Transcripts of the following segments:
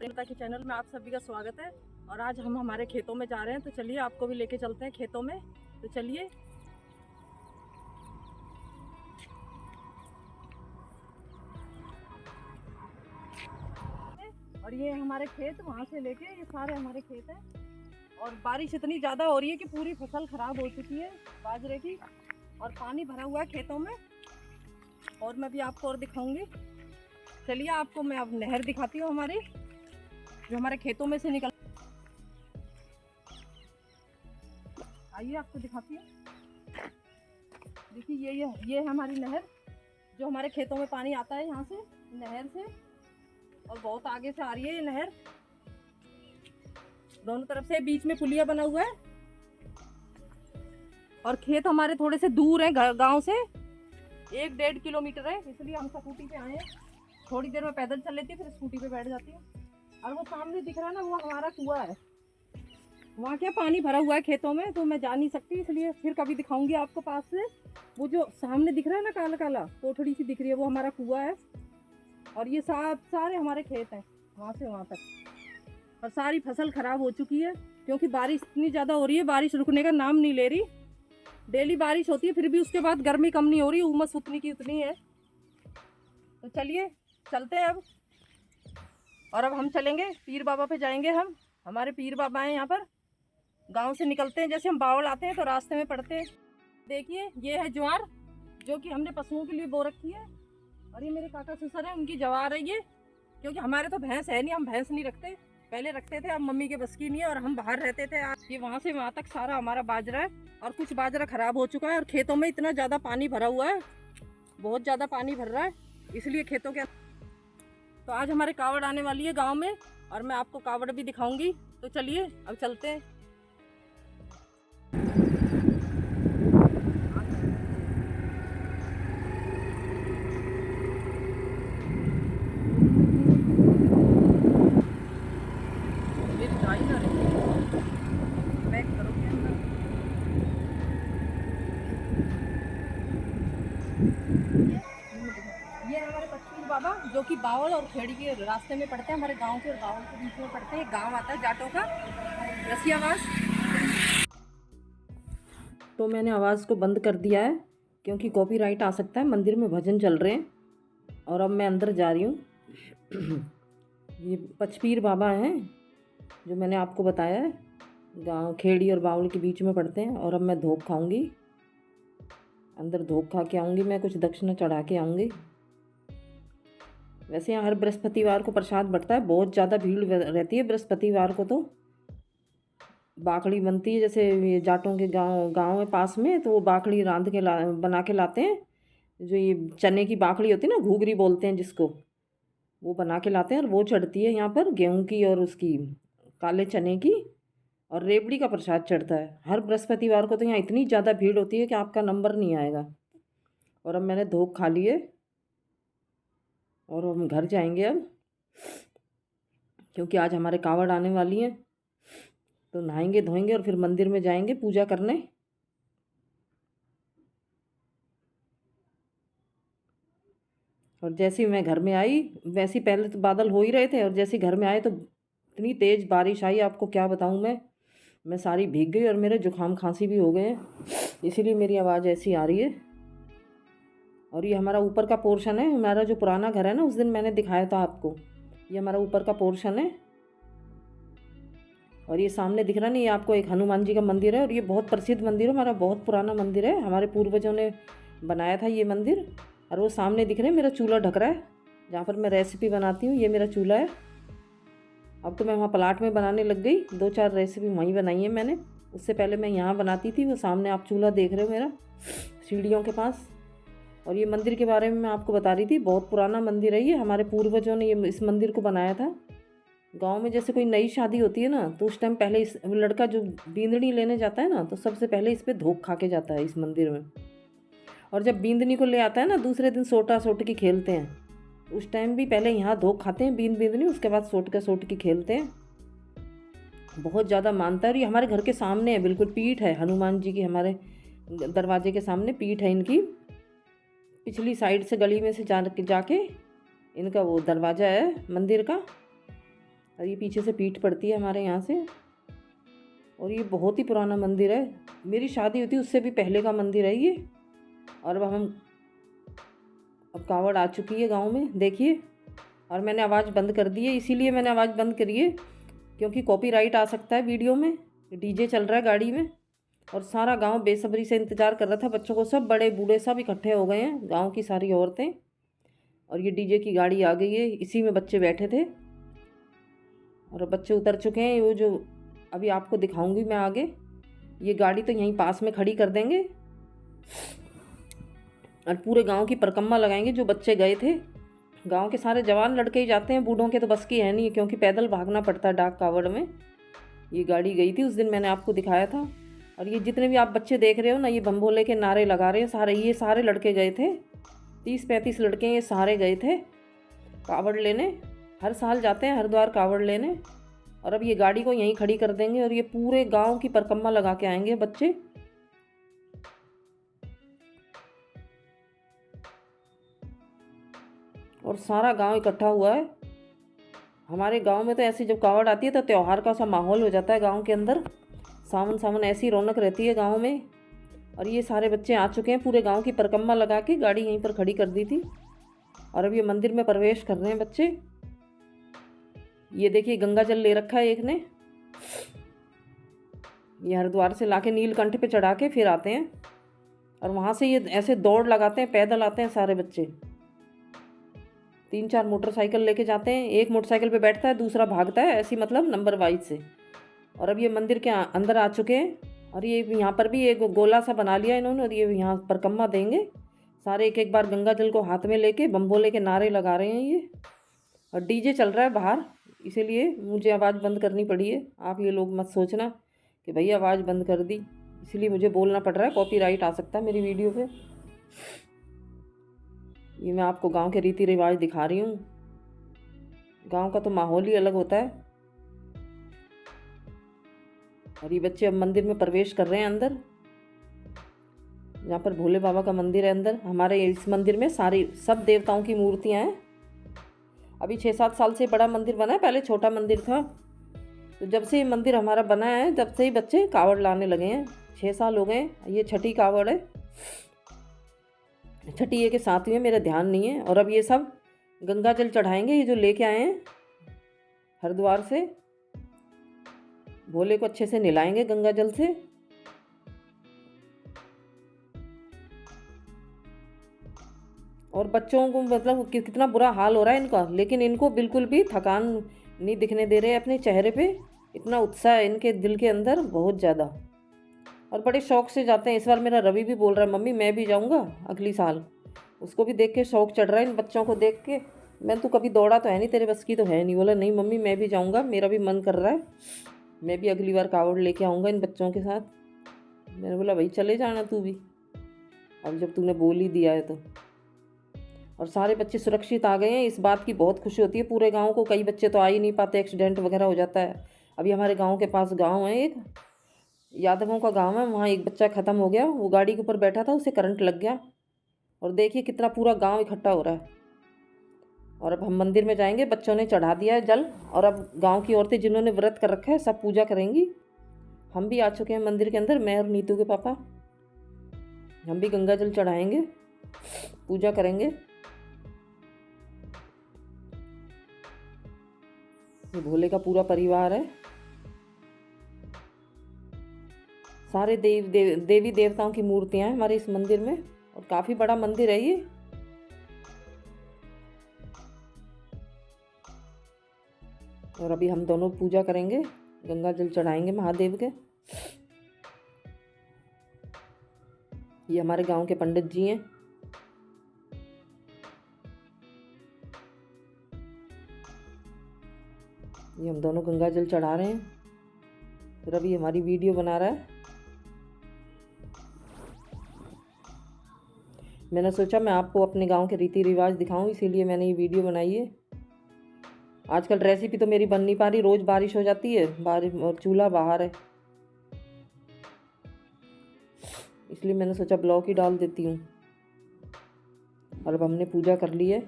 प्रेमता के चैनल में आप सभी का स्वागत है। और आज हम हमारे खेतों में जा रहे हैं, तो चलिए आपको भी लेके चलते हैं खेतों में। तो चलिए। और ये हमारे खेत, वहाँ से लेके ये सारे हमारे खेत हैं। और बारिश इतनी ज़्यादा हो रही है कि पूरी फसल खराब हो चुकी है बाजरे की, और पानी भरा हुआ है खेतों में। और मैं भी आपको और दिखाऊंगी। चलिए आपको मैं अब नहर दिखाती हूँ हमारी, जो हमारे खेतों में से निकल। आइए आपको दिखाती हूँ। देखिए ये है हमारी नहर, जो हमारे खेतों में पानी आता है यहाँ से, नहर से। और बहुत आगे से आ रही है ये नहर, दोनों तरफ से बीच में पुलिया बना हुआ है। और खेत हमारे थोड़े से दूर है गांव से, 1-1.5 किलोमीटर है। इसलिए हम स्कूटी पे आए हैं। थोड़ी देर में पैदल चल लेती है, फिर स्कूटी पे बैठ जाती हूँ। और वो सामने दिख रहा है ना, वो हमारा कुआं है। वहाँ क्या पानी भरा हुआ है खेतों में, तो मैं जा नहीं सकती, इसलिए फिर कभी दिखाऊंगी आपको पास से। वो जो सामने दिख रहा है ना, काला काला कोठड़ी सी दिख रही है, वो हमारा कुआं है। और ये सारे हमारे खेत हैं, वहाँ से वहाँ तक। और सारी फसल खराब हो चुकी है, क्योंकि बारिश इतनी ज़्यादा हो रही है, बारिश रुकने का नाम नहीं ले रही। डेली बारिश होती है, फिर भी उसके बाद गर्मी कम नहीं हो रही, उमस उतनी की उतनी है। तो चलिए चलते हैं अब। और अब हम चलेंगे पीर बाबा पे, जाएंगे हम। हमारे पीर बाबा हैं यहाँ पर। गांव से निकलते हैं, जैसे हम बावल आते हैं तो रास्ते में पड़ते हैं। देखिए ये है ज्वार, जो कि हमने पशुओं के लिए बो रखी है। और ये मेरे काका ससुर है, उनकी ज्वार है ये। क्योंकि हमारे तो भैंस है नहीं, हम भैंस नहीं रखते। पहले रखते थे, अब मम्मी के बस की नहीं है, और हम बाहर रहते थे। ये वहाँ से वहाँ तक सारा हमारा बाजरा है। और कुछ बाजरा खराब हो चुका है, और खेतों में इतना ज़्यादा पानी भरा हुआ है, बहुत ज़्यादा पानी भर रहा है, इसलिए खेतों के। तो आज हमारे कावड़ आने वाली है गाँव में, और मैं आपको कावड़ भी दिखाऊंगी। तो चलिए अब चलते हैं। मेरी गाड़ी ना रही बैक करो के अंदर। ये हमारे पचपीर बाबा, जो कि बावल और खेड़ी के रास्ते में पड़ते हैं। हमारे गांव के और बावल के बीच में पड़ते हैं। एक गांव आता है जाटों का, रसियावास। तो मैंने आवाज़ को बंद कर दिया है, क्योंकि कॉपीराइट आ सकता है। मंदिर में भजन चल रहे हैं, और अब मैं अंदर जा रही हूँ। ये पचपीर बाबा हैं, जो मैंने आपको बताया है, गांव खेड़ी और बावल के बीच में पड़ते हैं। और अब मैं धोख खाऊंगी, अंदर धोख खा के आऊँगी, मैं कुछ दक्षिणा चढ़ा के आऊँगी। वैसे यहाँ हर बृहस्पतिवार को प्रसाद बंटता है, बहुत ज़्यादा भीड़ रहती है बृहस्पतिवार को। तो बाकड़ी बनती है, जैसे ये जाटों के गांव है पास में, तो वो बाकड़ी रांध के बना के लाते हैं। जो ये चने की बाकड़ी होती है ना, घूगरी बोलते हैं जिसको, वो बना के लाते हैं। और वो चढ़ती है यहाँ पर, गेहूं की और उसकी काले चने की। और रेवड़ी का प्रसाद चढ़ता है हर बृहस्पतिवार को। तो यहाँ इतनी ज़्यादा भीड़ होती है कि आपका नंबर नहीं आएगा। और अब मैंने धोख खा लिए, और हम घर जाएंगे अब, क्योंकि आज हमारे कावड़ आने वाली हैं। तो नहाएंगे धोएंगे, और फिर मंदिर में जाएंगे पूजा करने। और जैसे ही मैं घर में आई, वैसे ही पहले तो बादल हो ही रहे थे, और जैसे ही घर में आए तो इतनी तेज़ बारिश आई, आपको क्या बताऊँ मैं सारी भीग गई। और मेरे जुकाम खांसी भी हो गए हैं, इसीलिए मेरी आवाज़ ऐसी आ रही है। और ये हमारा ऊपर का पोर्शन है, हमारा जो पुराना घर है ना, उस दिन मैंने दिखाया था आपको। ये हमारा ऊपर का पोर्शन है। और ये सामने दिख रहा नहीं, ये आपको एक हनुमान जी का मंदिर है। और ये बहुत प्रसिद्ध मंदिर है, हमारा बहुत पुराना मंदिर है, हमारे पूर्वजों ने बनाया था ये मंदिर। और वो सामने दिख रहे हैं, मेरा चूल्हा ढक रहा है, जहाँ पर मैं रेसिपी बनाती हूँ। ये मेरा चूल्हा है। अब तो मैं वहाँ प्लाट में बनाने लग गई, 2-4 रेसिपी वहीं बनाई है मैंने। उससे पहले मैं यहाँ बनाती थी। वो सामने आप चूल्हा देख रहे हो मेरा, सीढ़ियों के पास। और ये मंदिर के बारे में मैं आपको बता रही थी, बहुत पुराना मंदिर है ये। हमारे पूर्वजों ने ये इस मंदिर को बनाया था। गांव में जैसे कोई नई शादी होती है ना, तो उस टाइम पहले इस लड़का जो बींदनी लेने जाता है ना, तो सबसे पहले इस पे धोख खा के जाता है, इस मंदिर में। और जब बींदनी को ले आता है ना, दूसरे दिन सोटा सोटकी खेलते हैं। उस टाइम भी पहले यहाँ धोख खाते हैं बींदनी, उसके बाद सोटकी खेलते हैं। बहुत ज़्यादा मानता है। और ये हमारे घर के सामने है, बिल्कुल पीठ है हनुमान जी की, हमारे दरवाजे के सामने पीठ है इनकी। पिछली साइड से गली में से जाके इनका वो दरवाज़ा है मंदिर का। और ये पीछे से पीठ पड़ती है हमारे यहाँ से। और ये बहुत ही पुराना मंदिर है, मेरी शादी हुई थी उससे भी पहले का मंदिर है ये। और अब कावड़ आ चुकी है गांव में, देखिए। और मैंने आवाज़ बंद कर दी है, इसीलिए मैंने आवाज़ बंद करी है क्योंकि कॉपीराइट आ सकता है वीडियो में। डीजे चल रहा है गाड़ी में और सारा गांव बेसब्री से इंतज़ार कर रहा था बच्चों को, सब बड़े बूढ़े सब इकट्ठे हो गए हैं, गांव की सारी औरतें। और ये डीजे की गाड़ी आ गई है, इसी में बच्चे बैठे थे और बच्चे उतर चुके हैं। वो जो अभी आपको दिखाऊंगी मैं आगे, ये गाड़ी तो यहीं पास में खड़ी कर देंगे और पूरे गांव की परिक्रमा लगाएंगे। जो बच्चे गए थे, गांव के सारे जवान लड़के ही जाते हैं, बूढ़ों के तो बस की है नहीं, क्योंकि पैदल भागना पड़ता है डाक कावड़ में। ये गाड़ी गई थी उस दिन, मैंने आपको दिखाया था। और ये जितने भी आप बच्चे देख रहे हो ना, ये बम भोले के नारे लगा रहे हैं सारे, ये सारे लड़के गए थे, 30-35 लड़के ये सारे गए थे कावड़ लेने। हर साल जाते हैं हरिद्वार कावड़ लेने। और अब ये गाड़ी को यहीं खड़ी कर देंगे और ये पूरे गांव की परिक्रमा लगा के आएंगे बच्चे। और सारा गांव इकट्ठा हुआ है। हमारे गांव में तो ऐसी जब कावड़ आती है तो त्यौहार का सा माहौल हो जाता है गांव के अंदर, सावन सावन ऐसी रौनक रहती है गांव में। और ये सारे बच्चे आ चुके हैं, पूरे गांव की परिक्रमा लगा के गाड़ी यहीं पर खड़ी कर दी थी। और अब ये मंदिर में प्रवेश कर रहे हैं बच्चे। ये देखिए गंगा जल ले रखा है एक ने, ये हरिद्वार से लाके नीलकंठ पे चढ़ा के फिर आते हैं। और वहाँ से ये ऐसे दौड़ लगाते हैं, पैदल आते हैं सारे बच्चे। 3-4 मोटरसाइकिल लेके जाते हैं, एक मोटरसाइकिल पे बैठता है, दूसरा भागता है, ऐसी मतलब नंबर वाइज से। और अब ये मंदिर के अंदर आ चुके हैं और ये यहाँ पर भी एक गोला सा बना लिया इन्होंने और ये यहाँ परिक्रमा देंगे सारे, एक एक बार गंगा जल को हाथ में लेके बम भोले के नारे लगा रहे हैं ये। और डीजे चल रहा है बाहर, इसीलिए मुझे आवाज़ बंद करनी पड़ी है। आप ये लोग मत सोचना कि भैया आवाज़ बंद कर दी, इसलिए मुझे बोलना पड़ रहा है, कॉपीराइट आ सकता है मेरी वीडियो पे। ये मैं आपको गांव के रीति रिवाज दिखा रही हूँ, गांव का तो माहौल ही अलग होता है। और ये बच्चे अब मंदिर में प्रवेश कर रहे हैं अंदर, यहाँ पर भोले बाबा का मंदिर है अंदर। हमारे इस मंदिर में सारी सब देवताओं की मूर्तियाँ हैं। अभी 6-7 साल से बड़ा मंदिर बना है, पहले छोटा मंदिर था। तो जब से ये मंदिर हमारा बना है तब से ही बच्चे कावड़ लाने लगे हैं, 6 साल हो गए। ये छठी कावड़ है, छठी है कि 7वीं है, मेरा ध्यान नहीं है। और अब ये सब गंगा जल चढ़ाएंगे, ये जो लेके आए हैं हरिद्वार से, भोले को अच्छे से नहलाएंगे गंगा जल से। और बच्चों को मतलब कितना बुरा हाल हो रहा है इनका, लेकिन इनको बिल्कुल भी थकान नहीं दिखने दे रहे अपने चेहरे पे, इतना उत्साह है इनके दिल के अंदर बहुत ज़्यादा। और बड़े शौक से जाते हैं। इस बार मेरा रवि भी बोल रहा है मम्मी मैं भी जाऊँगा अगली साल, उसको भी देख के शौक चढ़ रहा है इन बच्चों को देख के। मैं तो कभी दौड़ा तो है नहीं, तेरे बस की तो है नहीं। बोला नहीं मम्मी मैं भी जाऊँगा, मेरा भी मन कर रहा है, मैं भी अगली बार कावड़ लेके आऊँगा इन बच्चों के साथ। मैंने बोला भाई चले जाना तू भी, अब जब तूने बोल ही दिया है तो। और सारे बच्चे सुरक्षित आ गए हैं, इस बात की बहुत खुशी होती है पूरे गांव को। कई बच्चे तो आ ही नहीं पाते, एक्सीडेंट वगैरह हो जाता है। अभी हमारे गांव के पास गांव है एक, यादवों का गांव है, वहाँ एक बच्चा ख़त्म हो गया, वो गाड़ी के ऊपर बैठा था, उसे करंट लग गया। और देखिए कितना पूरा गांव इकट्ठा हो रहा है। और अब हम मंदिर में जाएंगे, बच्चों ने चढ़ा दिया है जल, और अब गाँव की औरतें जिन्होंने व्रत कर रखा है सब पूजा करेंगी। हम भी आ चुके हैं मंदिर के अंदर, मैं और नीतू के पापा, हम भी गंगा जल चढ़ाएंगे, पूजा करेंगे। ये भोले का पूरा परिवार है, सारे देवी देवताओं की मूर्तियां हैं हमारे इस मंदिर में, और काफ़ी बड़ा मंदिर है ये। और अभी हम दोनों पूजा करेंगे, गंगा जल चढ़ाएंगे महादेव के। ये हमारे गांव के पंडित जी हैं। ये हम दोनों गंगा जल चढ़ा रहे हैं, फिर अभी हमारी वीडियो बना रहा है। मैंने सोचा मैं आपको अपने गांव के रीति रिवाज दिखाऊं, इसीलिए मैंने ये वीडियो बनाई है। आजकल रेसिपी तो मेरी बन नहीं पा रही, रोज़ बारिश हो जाती है, बारिश और चूल्हा बाहर है, इसलिए मैंने सोचा ब्लॉग ही डाल देती हूँ। और अब हमने पूजा कर ली है।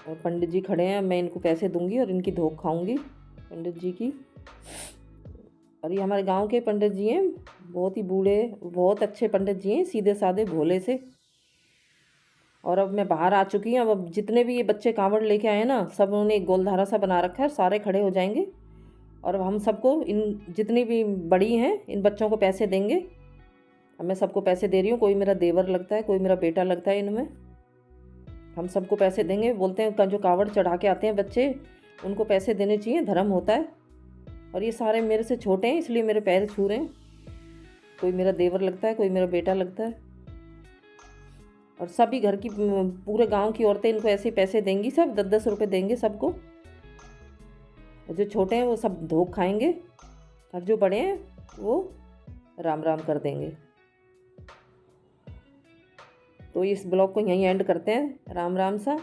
और पंडित जी खड़े हैं, मैं इनको पैसे दूंगी और इनकी धोख खाऊंगी पंडित जी की। और ये हमारे गांव के पंडित जी हैं, बहुत ही बूढ़े, बहुत अच्छे पंडित जी हैं, सीधे साधे भोले से। और अब मैं बाहर आ चुकी हूँ। अब जितने भी ये बच्चे कांवड़ लेके आए ना, सब उन्होंने एक गोलधारा सा बना रखा है, सारे खड़े हो जाएंगे और हम सबको, इन जितनी भी बड़ी हैं, इन बच्चों को पैसे देंगे। अब मैं सबको पैसे दे रही हूँ, कोई मेरा देवर लगता है, कोई मेरा बेटा लगता है इनमें। हम सबको पैसे देंगे। बोलते हैं जो कांवड़ चढ़ा के आते हैं बच्चे, उनको पैसे देने चाहिए, धर्म होता है। और ये सारे मेरे से छोटे हैं, इसलिए मेरे पैर छू रहे हैं। कोई मेरा देवर लगता है, कोई मेरा बेटा लगता है। और सभी घर की, पूरे गांव की औरतें इनको ऐसे पैसे देंगी, सब 10-10 रुपये देंगे सबको। और जो छोटे हैं वो सब धोख खाएंगे, और जो बड़े हैं वो राम राम कर देंगे। तो इस ब्लॉग को यहीं एंड करते हैं। राम राम सा।